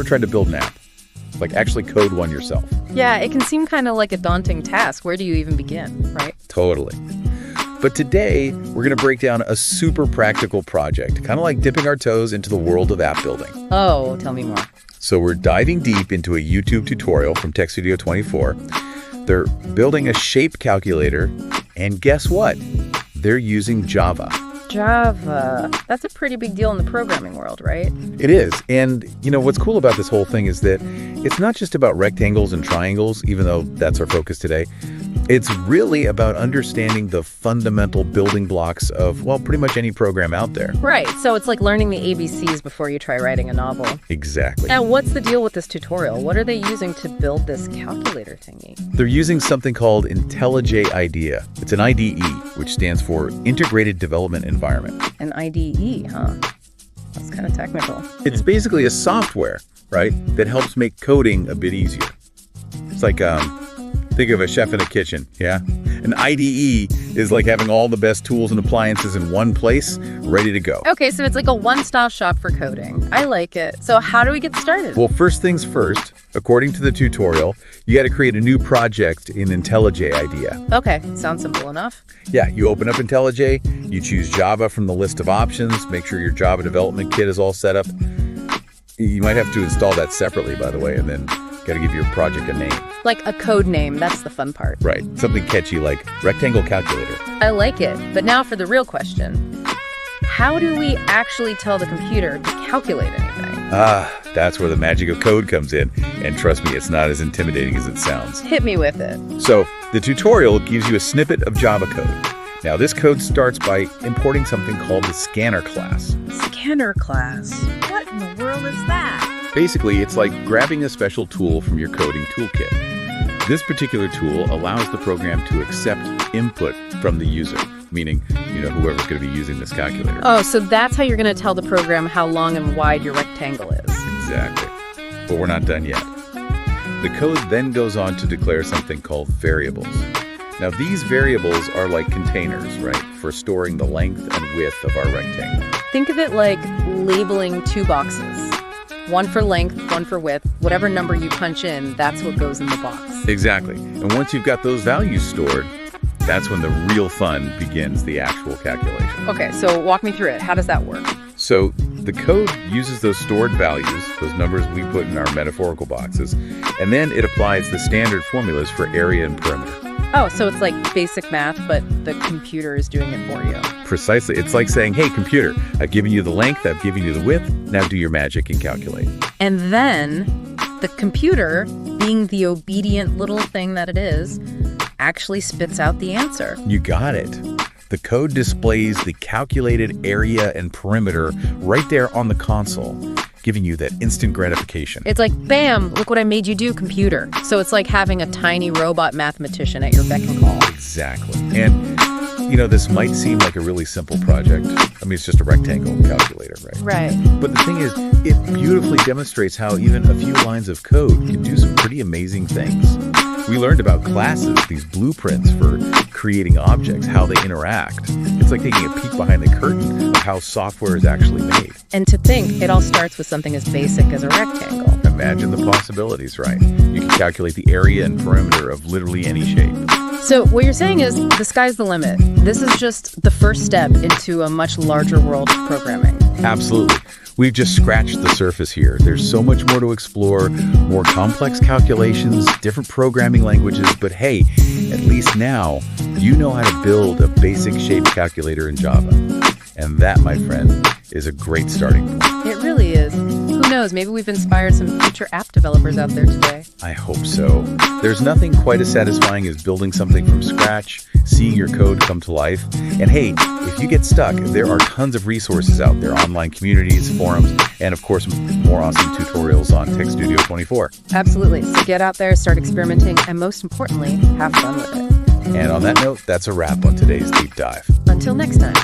ever tried to build an app? Like actually code one yourself? Yeah, it can seem kind of like a daunting task. Where do you even begin, right? Totally. But today, we're going to break down a super practical project, kind of like dipping our toes into the world of app building. Oh, tell me more. So we're diving deep into a YouTube tutorial from Tech Studio 24. They're building a shape calculator, and guess what? They're using Java. Java. That's a pretty big deal in the programming world, right? It is. And, what's cool about this whole thing is that it's not just about rectangles and triangles, even though that's our focus today. It's really about understanding the fundamental building blocks of, pretty much any program out there. Right. So it's like learning the ABCs before you try writing a novel. Exactly. Now, what's the deal with this tutorial? What are they using to build this calculator thingy? They're using something called IntelliJ IDEA. It's an IDE, which stands for Integrated Development Environment. An IDE, huh? That's kind of technical. It's basically a software, right, that helps make coding a bit easier. It's like, think of a chef in a kitchen, yeah? An IDE is like having all the best tools and appliances in one place, ready to go. Okay, so it's like a one-stop shop for coding. I like it. So how do we get started? Well, first things first, according to the tutorial, you got to create a new project in IntelliJ IDEA. Okay, sounds simple enough. Yeah, you open up IntelliJ, you choose Java from the list of options, make sure your Java development kit is all set up. You might have to install that separately, by the way, and then got to give your project a name. Like a code name, that's the fun part. Right, something catchy like Rectangle Calculator. I like it, but now for the real question. How do we actually tell the computer to calculate anything? That's where the magic of code comes in. And trust me, it's not as intimidating as it sounds. Hit me with it. So, the tutorial gives you a snippet of Java code. Now, this code starts by importing something called the scanner class. Scanner class? What in the world is that? Basically, it's like grabbing a special tool from your coding toolkit. This particular tool allows the program to accept input from the user, meaning, whoever's going to be using this calculator. Oh, so that's how you're going to tell the program how long and wide your rectangle is. Exactly. But we're not done yet. The code then goes on to declare something called variables. Now, these variables are like containers, right, for storing the length and width of our rectangle. Think of it like labeling two boxes. One for length, one for width. Whatever number you punch in, that's what goes in the box. Exactly. And once you've got those values stored, that's when the real fun begins, the actual calculation. Okay, so walk me through it. How does that work? So the code uses those stored values, those numbers we put in our metaphorical boxes, and then it applies the standard formulas for area and perimeter. Oh, so it's like basic math, but the computer is doing it for you. Precisely. It's like saying, hey, computer, I've given you the length, I've given you the width, now do your magic and calculate. And then the computer, being the obedient little thing that it is, actually spits out the answer. You got it. The code displays the calculated area and perimeter right there on the console, giving you that instant gratification. It's like, bam, look what I made you do, computer. So it's like having a tiny robot mathematician at your beck and call. Exactly. And, this might seem like a really simple project. I mean, it's just a rectangle calculator, right? Right. But the thing is, it beautifully demonstrates how even a few lines of code can do some pretty amazing things. We learned about classes, these blueprints for creating objects, how they interact. It's like taking a peek behind the curtain of how software is actually made. And to think, it all starts with something as basic as a rectangle. Imagine the possibilities, right? You can calculate the area and perimeter of literally any shape. So what you're saying is the sky's the limit. This is just the first step into a much larger world of programming. Absolutely. We've just scratched the surface here. There's so much more to explore, more complex calculations, different programming languages, but hey, at least now you know how to build a basic shape calculator in Java. And that, my friend, is a great starting point. It really is. Who knows, maybe we've inspired some future app developers out there today. I hope so. There's nothing quite as satisfying as building something from scratch, seeing your code come to life. And hey, if you get stuck, there are tons of resources out there, online communities, forums, and of course, more awesome tutorials on Tech Studio 24. Absolutely. So get out there, start experimenting, and most importantly, have fun with it. And on that note, that's a wrap on today's deep dive. Until next time.